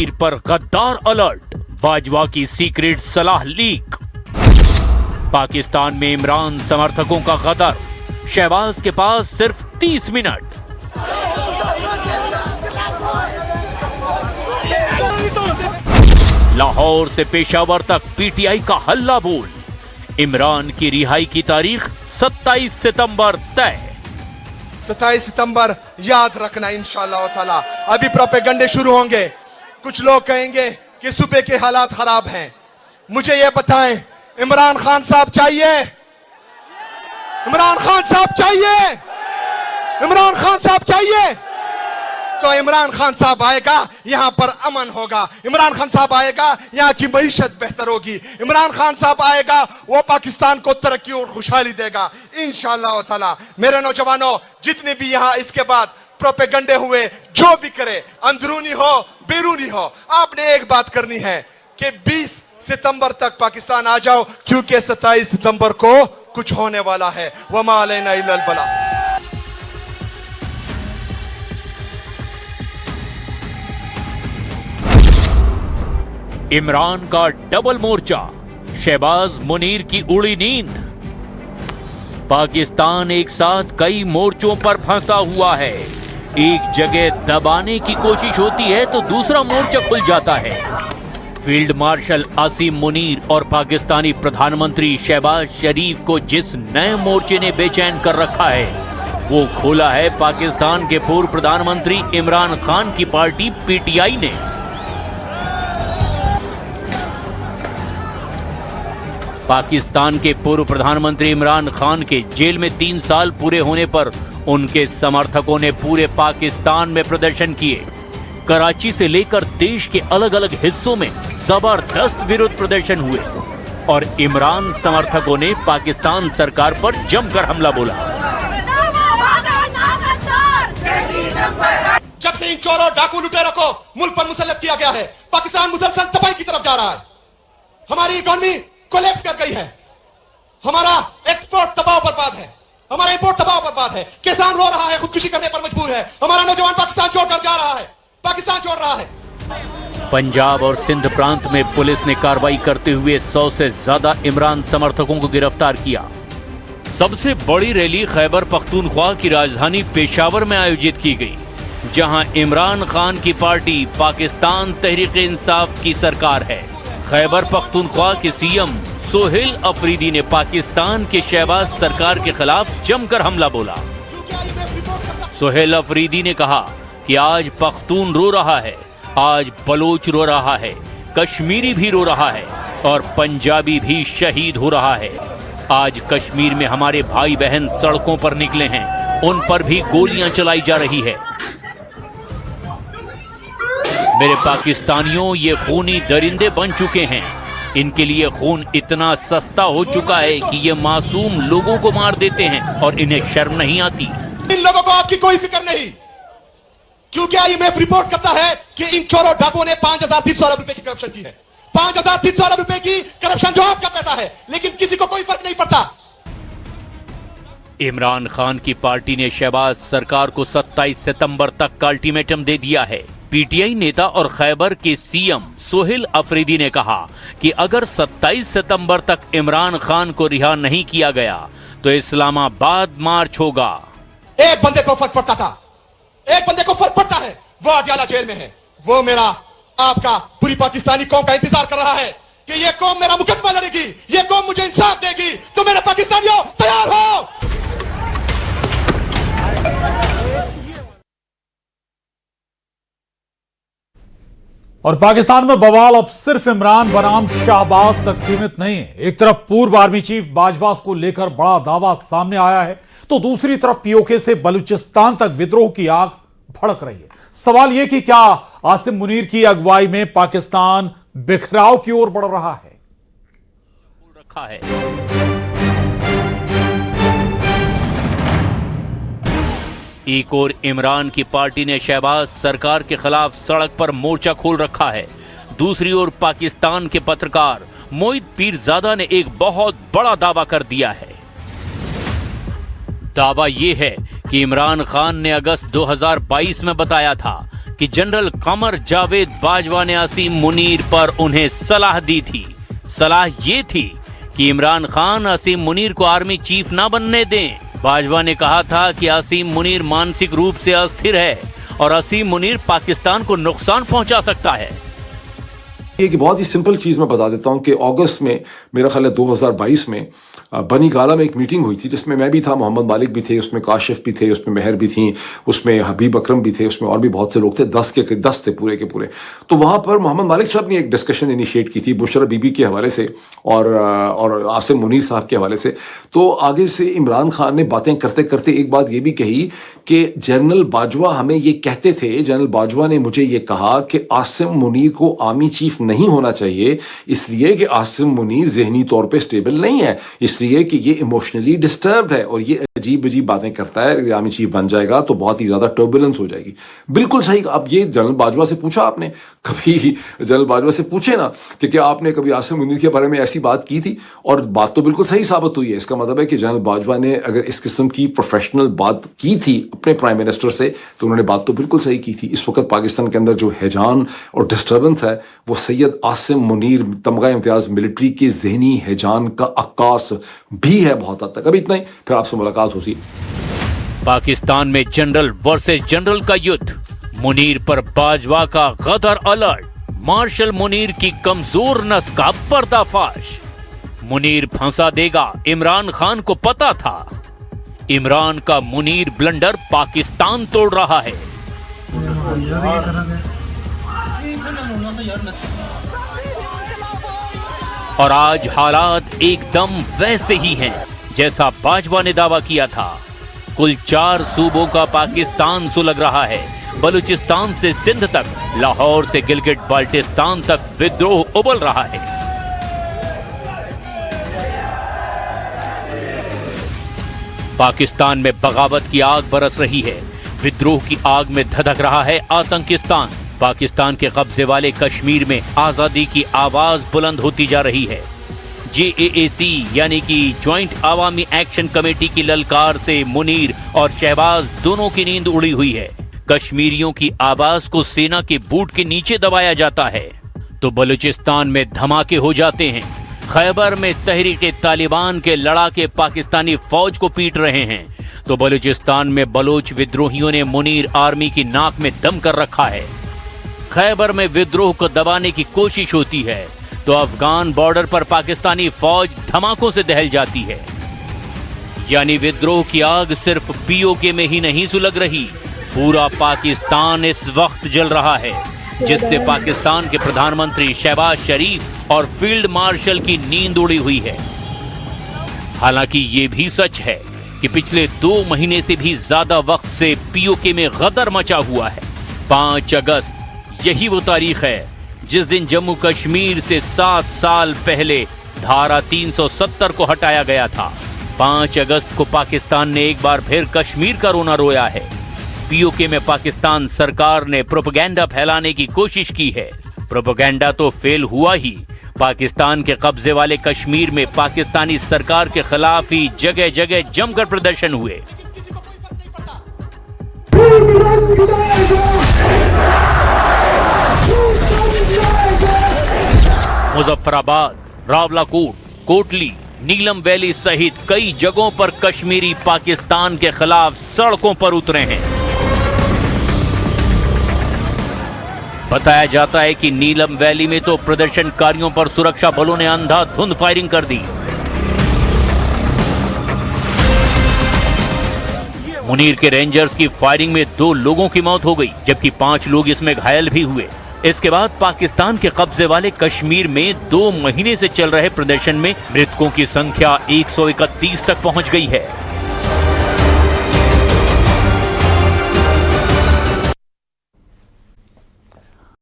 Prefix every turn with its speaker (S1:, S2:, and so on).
S1: कश्मीर पर गद्दार अलर्ट, बाजवा की सीक्रेट सलाह लीक। पाकिस्तान में इमरान समर्थकों का गदर, शहबाज के पास सिर्फ 30 मिनट। लाहौर से पेशावर तक पीटीआई का हल्ला बोल, इमरान की रिहाई की तारीख 27 सितंबर तय।
S2: 27 सितंबर याद रखना इंशाअल्लाह ताला। अभी प्रोपेगंडे शुरू होंगे। कुछ लोग कहेंगे कि सूबे के हालात खराब हैं। मुझे ये बताएं, इमरान खान साहब चाहिए? इमरान खान साहब चाहिए? इमरान खान साहब चाहिए? तो इमरान खान साहब आएगा, यहां पर अमन होगा। इमरान खान साहब आएगा, यहां की मईशत बेहतर होगी। इमरान खान साहब आएगा, वो पाकिस्तान को तरक्की और खुशहाली देगा इंशाअल्लाह ताला। मेरे नौजवानों, जितने भी यहां इसके बाद प्रोपेगंडे हुए, जो भी करे, अंदरूनी हो बैरूनी हो, आपने एक बात करनी है कि 20 सितंबर तक पाकिस्तान आ जाओ, क्योंकि 27 सितंबर को कुछ होने वाला है। वमा अलैना इल्लल बला।
S1: इमरान का डबल मोर्चा, शहबाज मुनीर की उड़ी नींद। पाकिस्तान एक साथ कई मोर्चों पर फंसा हुआ है। एक जगह दबाने की कोशिश होती है तो दूसरा मोर्चा खुल जाता है। फील्ड मार्शल आसिम मुनीर और पाकिस्तानी प्रधानमंत्री शहबाज शरीफ को जिस नए मोर्चे ने बेचैन कर रखा है, वो खोला है पाकिस्तान के पूर्व प्रधानमंत्री इमरान खान की पार्टी पीटीआई ने। पाकिस्तान के पूर्व प्रधानमंत्री इमरान खान के जेल में 3 साल पूरे होने पर उनके समर्थकों ने पूरे पाकिस्तान में प्रदर्शन किए। कराची से लेकर देश के अलग अलग हिस्सों में जबरदस्त विरोध प्रदर्शन हुए और इमरान समर्थकों ने पाकिस्तान सरकार पर जमकर हमला बोला।
S2: जब से इन चोरों डाकू लुटेरों को मुल्क पर मुसल्लत किया गया है, पाकिस्तान मुसलसल तबाही की तरफ जा रहा है। हमारी इकोनॉमी कोलैप्स कर गई है। हमारा एक्सपोर्ट तबाह बर्बाद है। हमारा इंपोर्ट तबाह बर्बाद है। किसान रो रहा है, खुदकुशी करने पर मजबूर है। हमारा नौजवान पाकिस्तान छोड़कर जा रहा है, पाकिस्तान छोड़ रहा है।
S1: पंजाब और सिंध प्रांत में पुलिस ने कार्रवाई करते हुए 100 से ज्यादा इमरान समर्थकों को गिरफ्तार किया। सबसे बड़ी रैली खैबर पख्तूनख्वा की राजधानी पेशावर में आयोजित की गई, जहां इमरान खान की पार्टी पाकिस्तान तहरीक-ए-इंसाफ की सरकार है। खैबर पख्तूनख्वा के सीएम सोहेल अफरीदी ने पाकिस्तान के शहबाज सरकार के खिलाफ जमकर हमला बोला। सोहेल अफरीदी ने कहा कि आज पख्तून रो रहा है, आज बलोच रो रहा है, कश्मीरी भी रो रहा है और पंजाबी भी शहीद हो रहा है। आज कश्मीर में हमारे भाई बहन सड़कों पर निकले हैं, उन पर भी गोलियां चलाई जा रही है। मेरे पाकिस्तानियों, ये खूनी दरिंदे बन चुके हैं। इनके लिए खून इतना सस्ता हो चुका है कि ये मासूम लोगों को मार देते हैं और इन्हें शर्म नहीं आती।
S2: इन लोगों को आपकी कोई फिक्र नहीं, क्योंकि IMF रिपोर्ट करता है कि इन चोरों डाकुओं ने 5300 अरब रुपए की करप्शन की है। 5300 अरब रुपए की करप्शन जो आपका पैसा है, लेकिन किसी को कोई फर्क नहीं पड़ता।
S1: इमरान खान की पार्टी ने शहबाज सरकार को 27 सितंबर तक का अल्टीमेटम दे दिया है। पीटीआई नेता और खैबर के सीएम सोहेल अफरीदी ने कहा कि अगर 27 सितंबर तक इमरान खान को रिहा नहीं किया गया तो इस्लामाबाद मार्च होगा।
S2: एक बंदे को फर्क पड़ता था, एक बंदे को फर्क पड़ता है, वो अडियाला जेल में है। वो मेरा, आपका, पूरी पाकिस्तानी कौम का इंतजार कर रहा है कि ये कौम मेरा मुकदमा लड़ेगी, ये कौम मुझे इंसाफ देगी। तो मेरे पाकिस्तानियों, तैयार हो।
S3: और पाकिस्तान में बवाल अब सिर्फ इमरान बनाम शहबाज तक सीमित नहीं है। एक तरफ पूर्व आर्मी चीफ बाजवा को लेकर बड़ा दावा सामने आया है, तो दूसरी तरफ पीओके से बलूचिस्तान तक विद्रोह की आग भड़क रही है। सवाल यह कि क्या आसिम मुनीर की अगुवाई में पाकिस्तान बिखराव की ओर बढ़ रहा है?
S1: एक और इमरान की पार्टी ने शहबाज सरकार के खिलाफ सड़क पर मोर्चा खोल रखा है। दूसरी ओर पाकिस्तान के पत्रकार मोहित पीरजादा ने एक बहुत बड़ा दावा कर दिया है। दावा यह है कि इमरान खान ने अगस्त 2022 में बताया था कि जनरल कमर जावेद बाजवा ने असीम मुनीर पर उन्हें सलाह दी थी। सलाह ये थी कि इमरान खान असीम मुनीर को आर्मी चीफ ना बनने दें। बाजवा ने कहा था कि असीम मुनीर मानसिक रूप से अस्थिर है और असीम मुनीर पाकिस्तान को नुकसान पहुंचा सकता है।
S4: एक बहुत ही सिंपल चीज़ मैं बता देता हूँ कि अगस्त में, मेरा ख्याल है 2022 में बनी गाला में एक मीटिंग हुई थी जिसमें मैं भी था, मोहम्मद मालिक भी थे, उसमें काशिफ भी थे, उसमें महर भी थी, उसमें हबीब अकरम भी थे, उसमें और भी बहुत से लोग थे, 10 थे पूरे के पूरे। तो वहाँ पर मोहम्मद मालिक साहब ने एक डिस्कशन इनिशिएट की थी बुशरा बीबी के हवाले से और आसिम मुनीर साहब के हवाले से। तो आगे से इमरान खान ने बातें करते करते एक बात ये भी कही कि जनरल बाजवा हमें ये कहते थे, जनरल बाजवा ने मुझे ये कहा कि आसिम मुनीर को आर्मी चीफ नहीं होना चाहिए, इसलिए कि आसिम मुनीर जहनी तौर पे स्टेबल नहीं है, इसलिए कि ये इमोशनली डिस्टर्ब्ड है और ये अजीब अजीब बातें करता है, आर्मी चीफ बन जाएगा तो बहुत ही ज़्यादा टर्बुलेंस हो जाएगी। बिल्कुल सही। अब ये जनरल बाजवा से पूछा आपने, कभी जनरल बाजवा से पूछे ना कि क्या आपने कभी आसिम मुनीर के बारे में ऐसी बात की थी, और बात तो बिल्कुल सही साबित हुई है। इसका मतलब है कि जनरल बाजवा ने अगर इस किस्म की प्रोफेशनल बात की थी अपने प्राइम मिनिस्टर से तो उन्होंने बात तो बिल्कुल सही की थी। इस वक्त पाकिस्तान के अंदर जो हैजान और डिस्टर्बेंस है वो सैयद आसिम मुनीर तमगा इम्तियाज मिलिट्री के जहनी हैजान का अक्कास भी है बहुत हद तक। अभी इतना ही, फिर आपसे मुलाकात होती।
S1: पाकिस्तान में जनरल वर्सेस जनरल का युद्ध, मुनीर पर बाजवा का गदर अलर्ट, मार्शल मुनीर की कमजोर नस का पर्दाफाश। मुनीर फंसा देगा, इमरान खान को पता था। इमरान का मुनीर ब्लंडर पाकिस्तान तोड़ रहा है। और आज हालात एकदम वैसे ही हैं जैसा बाजवा ने दावा किया था। कुल 4 सूबों का पाकिस्तान सुलग रहा है। बलूचिस्तान से सिंध तक, लाहौर से गिलगिट बाल्टिस्तान तक विद्रोह उबल रहा है। पाकिस्तान में बगावत की आग बरस रही है। विद्रोह की आग में धधक रहा है आतंकिस्तान। पाकिस्तान के कब्जे वाले कश्मीर में आजादी की आवाज बुलंद होती जा रही है। JAAC यानी कि ज्वाइंट आवामी एक्शन कमेटी की ललकार से मुनीर और शहबाज दोनों की नींद उड़ी हुई है। कश्मीरियों की आवाज को सेना के बूट के नीचे दबाया जाता है तो बलूचिस्तान में धमाके हो जाते हैं। खैबर में तहरीके तालिबान के लड़ाके पाकिस्तानी फौज को पीट रहे हैं तो बलूचिस्तान में बलोच विद्रोहियों ने मुनीर आर्मी की नाक में दम कर रखा है। खैबर में विद्रोह को दबाने की कोशिश होती है तो अफगान बॉर्डर पर पाकिस्तानी फौज धमाकों से दहल जाती है। यानी विद्रोह की आग सिर्फ POK में ही नहीं सुलग रही, पूरा पाकिस्तान इस वक्त जल रहा है, जिससे पाकिस्तान के प्रधानमंत्री शहबाज शरीफ और फील्ड मार्शल की नींद उड़ी हुई है। हालांकि ये भी सच है कि पिछले 2 महीने से भी ज्यादा वक्त से POK में गदर मचा हुआ है। 5 अगस्त यही वो तारीख है जिस दिन जम्मू कश्मीर से 7 साल पहले धारा 370 को हटाया गया था। 5 अगस्त को पाकिस्तान ने एक बार फिर कश्मीर का रोना रोया है। POK में पाकिस्तान सरकार ने प्रोपेगेंडा फैलाने की कोशिश की है। प्रोपेगेंडा तो फेल हुआ ही। पाकिस्तान के कब्जे वाले कश्मीर में पाकिस्तानी सरकार के खिलाफ ही जगह जगह जमकर प्रदर्शन हुए। मुजफ्फराबाद, रावलाकोट, कोटली, नीलम वैली सहित कई जगहों पर कश्मीरी पाकिस्तान के खिलाफ सड़कों पर उतरे हैं। बताया जाता है कि नीलम वैली में तो प्रदर्शनकारियों पर सुरक्षा बलों ने अंधाधुंध फायरिंग कर दी। मुनीर के रेंजर्स की फायरिंग में 2 लोगों की मौत हो गई जबकि 5 लोग इसमें घायल भी हुए। इसके बाद पाकिस्तान के कब्जे वाले कश्मीर में 2 महीने से चल रहे प्रदर्शन में मृतकों की संख्या 131 तक पहुंच गई है।